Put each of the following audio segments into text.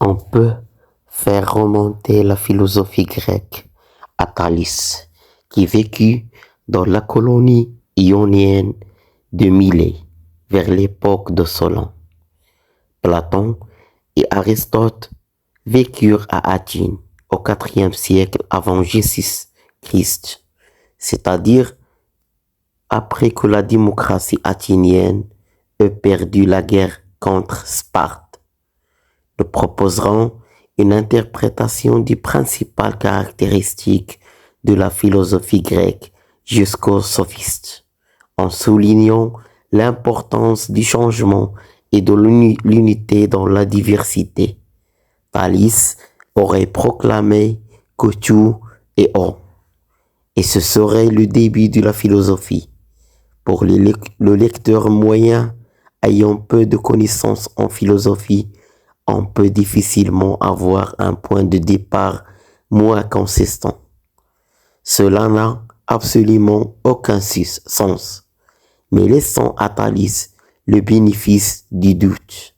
On peut faire remonter la philosophie grecque à Thalès, qui vécut dans la colonie ionienne de Milet, vers l'époque de Solon. Platon et Aristote vécurent à Athènes au IVe siècle avant Jésus-Christ, c'est-à-dire après que la démocratie athénienne eut perdu la guerre contre Sparte. Nous proposerons une interprétation des principales caractéristiques de la philosophie grecque jusqu'aux sophistes, en soulignant l'importance du changement et de l'unité dans la diversité. Thalès aurait proclamé que tout est un, et ce serait le début de la philosophie. Pour le lecteur moyen ayant peu de connaissances en philosophie, on peut difficilement avoir un point de départ moins consistant. Cela n'a absolument aucun sens, mais laissons à Thalès le bénéfice du doute.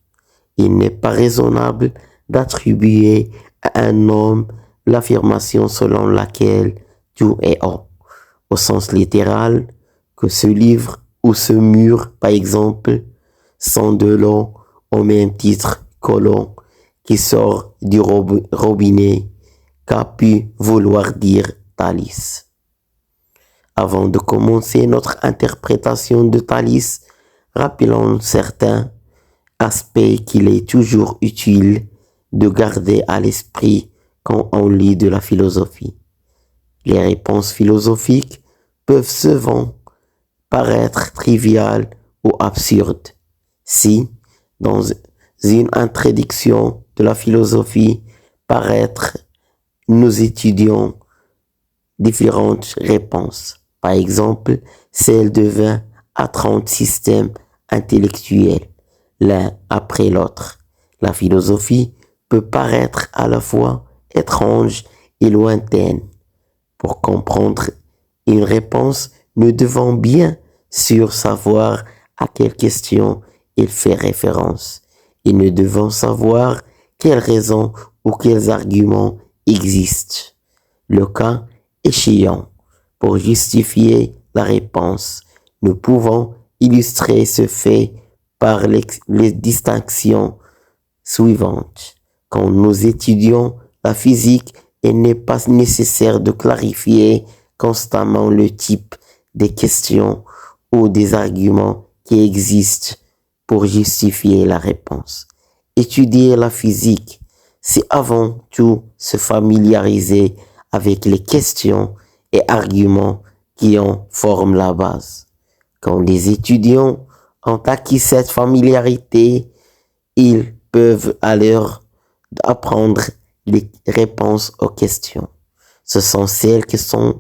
Il n'est pas raisonnable d'attribuer à un homme l'affirmation selon laquelle tout est un, au sens littéral, que ce livre ou ce mur, par exemple, sont de l'eau au même titre que l'eau qui sort du robinet, qu'a pu vouloir dire Thalès. Avant de commencer notre interprétation de Thalès, rappelons certains aspects qu'il est toujours utile de garder à l'esprit quand on lit de la philosophie. Les réponses philosophiques peuvent souvent paraître triviales ou absurdes. Si, dans une introduction de la philosophie, paraître, nous étudions différentes réponses. Par exemple, celle de 20 à 30 systèmes intellectuels, l'un après l'autre. La philosophie peut paraître à la fois étrange et lointaine. Pour comprendre une réponse, nous devons bien sûr savoir à quelle question il fait référence. Et nous devons savoir quelles raisons ou quels arguments existent. Le cas échéant, pour justifier la réponse, nous pouvons illustrer ce fait par les distinctions suivantes. Quand nous étudions la physique, il n'est pas nécessaire de clarifier constamment le type des questions ou des arguments qui existent pour justifier la réponse. Étudier la physique, c'est avant tout se familiariser avec les questions et arguments qui en forment la base. Quand les étudiants ont acquis cette familiarité, ils peuvent alors apprendre les réponses aux questions. Ce sont celles qui sont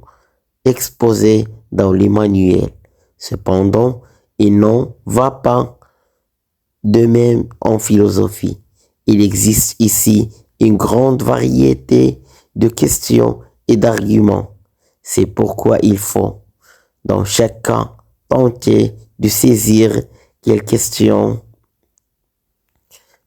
exposées dans les manuels. Cependant, il n'en va pas de même en philosophie. Il existe ici une grande variété de questions et d'arguments. C'est pourquoi il faut, dans chaque cas, tenter de saisir quelle question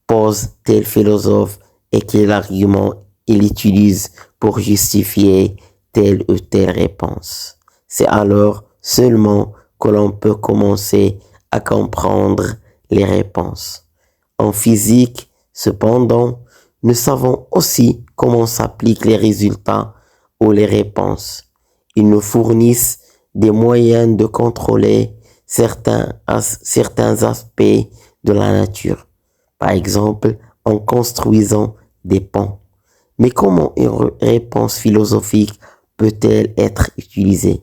pose tel philosophe et quel argument il utilise pour justifier telle ou telle réponse. C'est alors seulement que l'on peut commencer à comprendre les réponses. En physique, cependant, nous savons aussi comment s'appliquent les résultats ou les réponses. Ils nous fournissent des moyens de contrôler certains aspects de la nature. Par exemple, en construisant des ponts. Mais comment une réponse philosophique peut-elle être utilisée?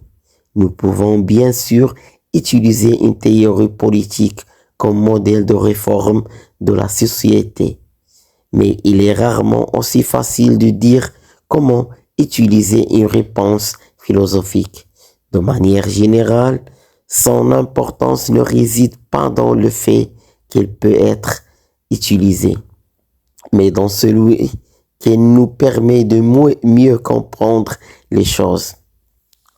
Nous pouvons bien sûr utiliser une théorie politique comme modèle de réforme de la société. Mais il est rarement aussi facile de dire comment utiliser une réponse philosophique. De manière générale, son importance ne réside pas dans le fait qu'elle peut être utilisée, mais dans celui qui nous permet de mieux comprendre les choses.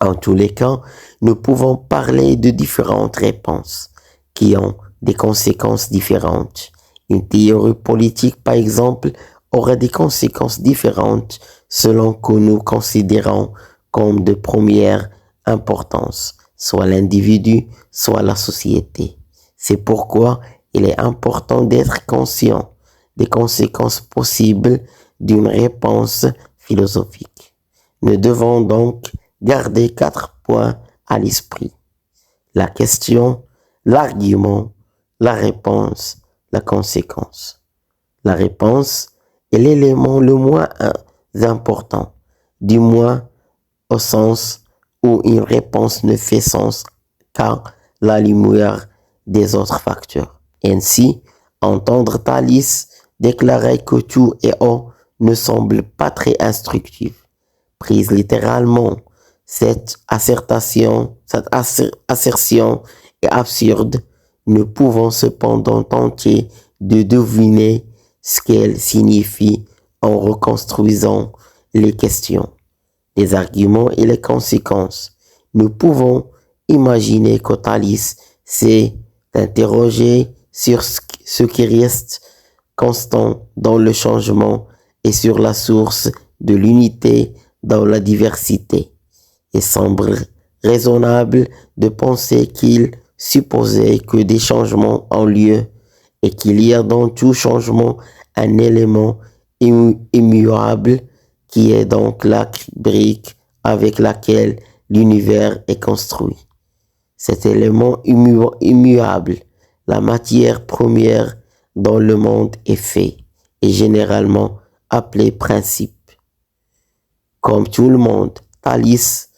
En tous les cas, nous pouvons parler de différentes réponses qui ont des conséquences différentes. Une théorie politique, par exemple, aura des conséquences différentes selon que nous considérons comme de première importance, soit l'individu, soit la société. C'est pourquoi il est important d'être conscient des conséquences possibles d'une réponse philosophique. Nous devons donc garder 4 points à l'esprit: la question, l'argument, la réponse, la conséquence. La réponse est l'élément le moins important, du moins au sens où une réponse ne fait sens qu'à la lumière des autres facteurs. Ainsi, entendre Thalès déclarer que tout est eau ne semble pas très instructif. Prise littéralement, cette assertion est absurde. Nous pouvons cependant tenter de deviner ce qu'elle signifie en reconstruisant les questions, les arguments et les conséquences. Nous pouvons imaginer que Thalès s'est interrogé sur ce qui reste constant dans le changement et sur la source de l'unité dans la diversité. Il semble raisonnable de penser qu'il supposait que des changements ont lieu et qu'il y a dans tout changement un élément immuable qui est donc la brique avec laquelle l'univers est construit. Cet élément immuable, la matière première dont le monde est fait, est généralement appelé principe. Comme tout le monde, Thalès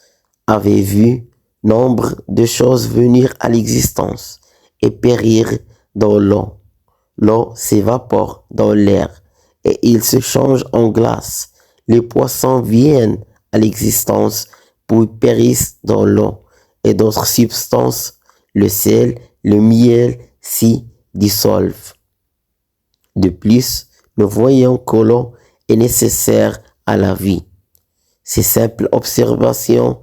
avait vu nombre de choses venir à l'existence et périr dans l'eau. L'eau s'évapore dans l'air et il se change en glace. Les poissons viennent à l'existence puis périssent dans l'eau et d'autres substances, le sel, le miel, s'y dissolvent. De plus, nous voyons que l'eau est nécessaire à la vie. Ces simples observations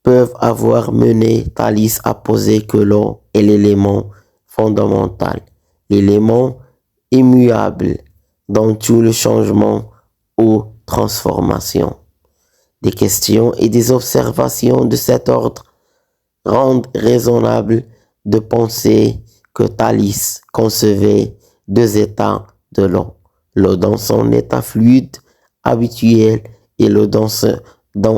peuvent avoir mené Thalès à poser que l'eau est l'élément fondamental, l'élément immuable dans tout le changement ou transformation. Des questions et des observations de cet ordre rendent raisonnable de penser que Thalès concevait 2 états de l'eau: l'eau dans son état fluide habituel et l'eau dans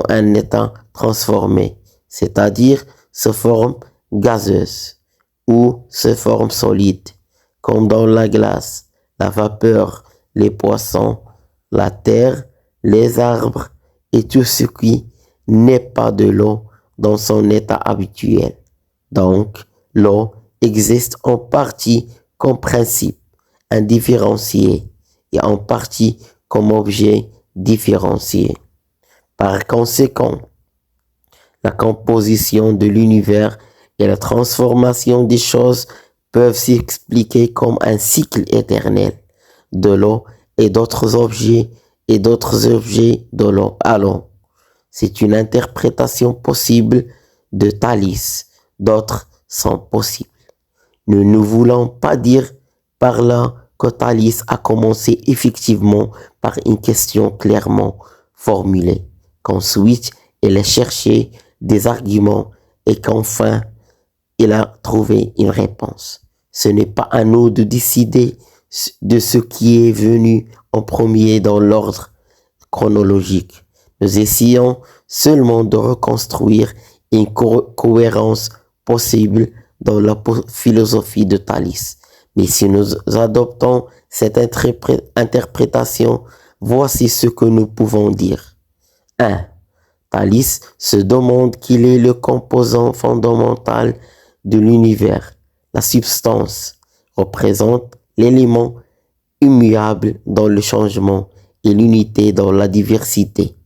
un état transformé, c'est-à-dire sous forme gazeuse ou sous forme solide, comme dans la glace, la vapeur, les poissons, la terre, les arbres et tout ce qui n'est pas de l'eau dans son état habituel. Donc, l'eau existe en partie comme principe indifférencié et en partie comme objet différencié. Par conséquent, la composition de l'univers et la transformation des choses peuvent s'expliquer comme un cycle éternel de l'eau et d'autres objets de l'eau à l'eau. C'est une interprétation possible de Thalès, d'autres sont possibles. Nous ne voulons pas dire par là que Thalès a commencé effectivement par une question clairement formulée, qu'ensuite il a cherché des arguments et qu'enfin il a trouvé une réponse. Ce n'est pas à nous de décider de ce qui est venu en premier dans l'ordre chronologique. Nous essayons seulement de reconstruire une cohérence possible dans la philosophie de Thalès. Mais si nous adoptons cette interprétation, voici ce que nous pouvons dire. 1. Thalès se demande quel est le composant fondamental de l'univers. La substance représente l'élément immuable dans le changement et l'unité dans la diversité.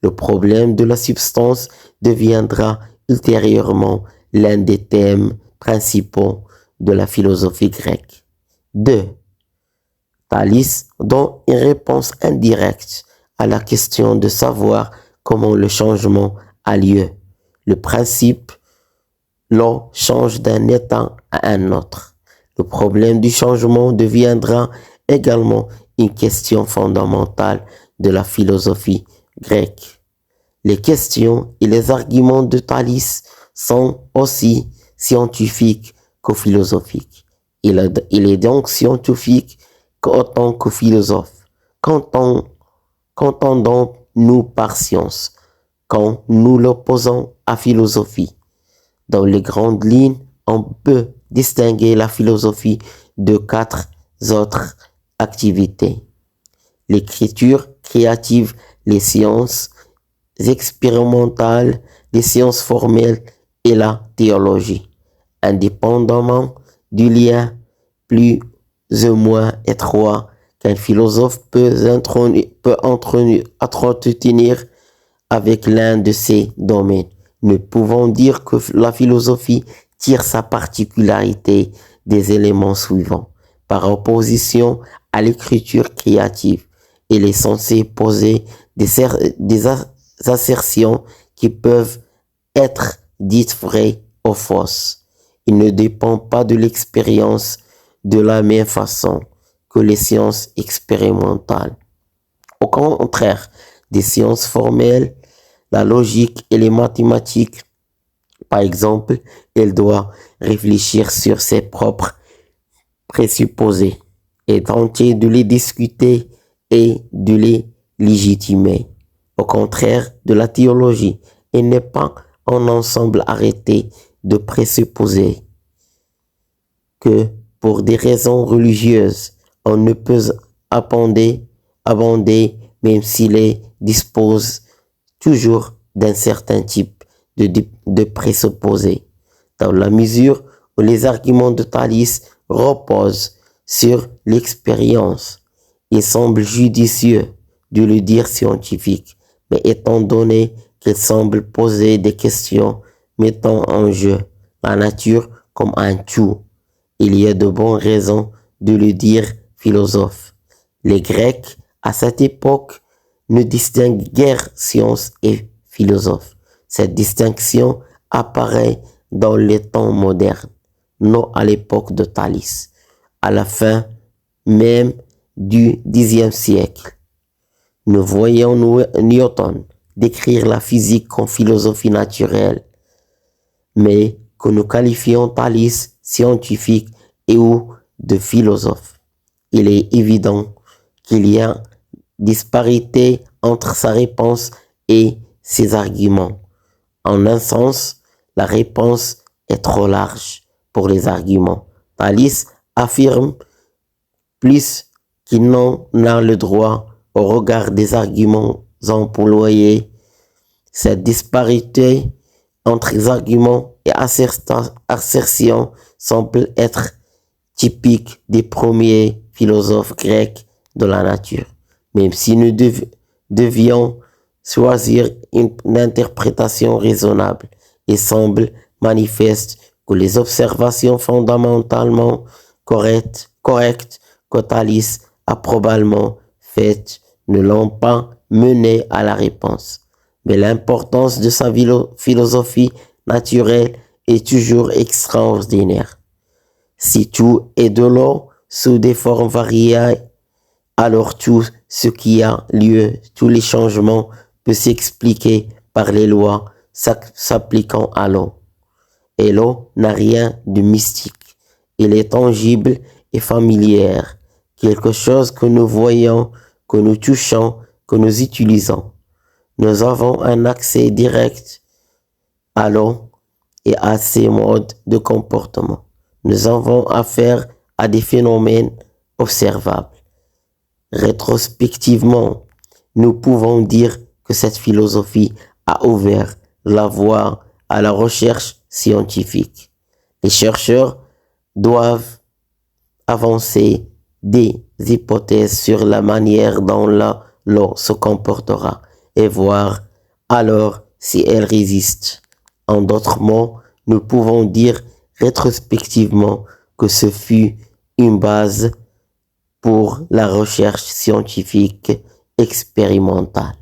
Le problème de la substance deviendra ultérieurement l'un des thèmes principaux de la philosophie grecque. 2. Thalès donne une réponse indirecte à la question de savoir comment le changement a lieu. Le principe, l'eau change d'un état à un autre. Le problème du changement deviendra également une question fondamentale de la philosophie grecque. Les questions et les arguments de Thalès sont aussi scientifiques que philosophiques. Il est donc scientifique autant que philosophe. Qu'entendons-nous par science quand nous l'opposons à philosophie? Dans les grandes lignes, on peut distinguer la philosophie de 4 autres activités: l'écriture créative, les sciences expérimentales, les sciences formelles et la théologie. Indépendamment du lien plus ou moins étroit qu'un philosophe peut entretenir avec l'un de ces domaines, nous pouvons dire que la philosophie tire sa particularité des éléments suivants. Par opposition à l'écriture créative, elle est censée poser des assertions qui peuvent être dites vraies ou fausses. Il ne dépend pas de l'expérience de la même façon que les sciences expérimentales. Au contraire des sciences formelles, la logique et les mathématiques, par exemple, elle doit réfléchir sur ses propres présupposés et tenter de les discuter et de les légitimer. Au contraire de la théologie, elle n'est pas un ensemble arrêté de présupposer que pour des raisons religieuses, on ne peut abonder même s'il dispose toujours d'un certain type de présupposés. Dans la mesure où les arguments de Thalès reposent sur l'expérience, il semble judicieux de le dire scientifique, mais étant donné qu'il semble poser des questions mettant en jeu la nature comme un tout, il y a de bonnes raisons de le dire philosophe. Les Grecs, à cette époque, ne distinguent guère science et philosophe. Cette distinction apparaît dans les temps modernes, non à l'époque de Thalès. À la fin même du Xe siècle, nous voyons Newton décrire la physique comme philosophie naturelle, mais que nous qualifions Thalès scientifique et ou de philosophe. Il est évident qu'il y a disparité entre sa réponse et ses arguments. En un sens, la réponse est trop large pour les arguments. Thalès affirme plus qu'il n'en a le droit au regard des arguments employés. Cette disparité entre les arguments et assertions semble être typique des premiers philosophes grecs de la nature. Même si nous devions choisir une interprétation raisonnable, il semble manifeste que les observations fondamentalement correctes que Thalès a probablement faites ne l'ont pas mené à la réponse. Mais l'importance de sa philosophie naturelle est toujours extraordinaire. Si tout est de l'eau sous des formes variées, alors tout ce qui a lieu, tous les changements peuvent s'expliquer par les lois s'appliquant à l'eau. Et l'eau n'a rien de mystique. Elle est tangible et familière, quelque chose que nous voyons, que nous touchons, que nous utilisons. Nous avons un accès direct à l'eau et à ses modes de comportement. Nous avons affaire à des phénomènes observables. Rétrospectivement, nous pouvons dire que cette philosophie a ouvert la voie à la recherche scientifique. Les chercheurs doivent avancer des hypothèses sur la manière dont l'eau se comportera et voir alors si elle résiste. En d'autres mots, nous pouvons dire rétrospectivement que ce fut une base pour la recherche scientifique expérimentale.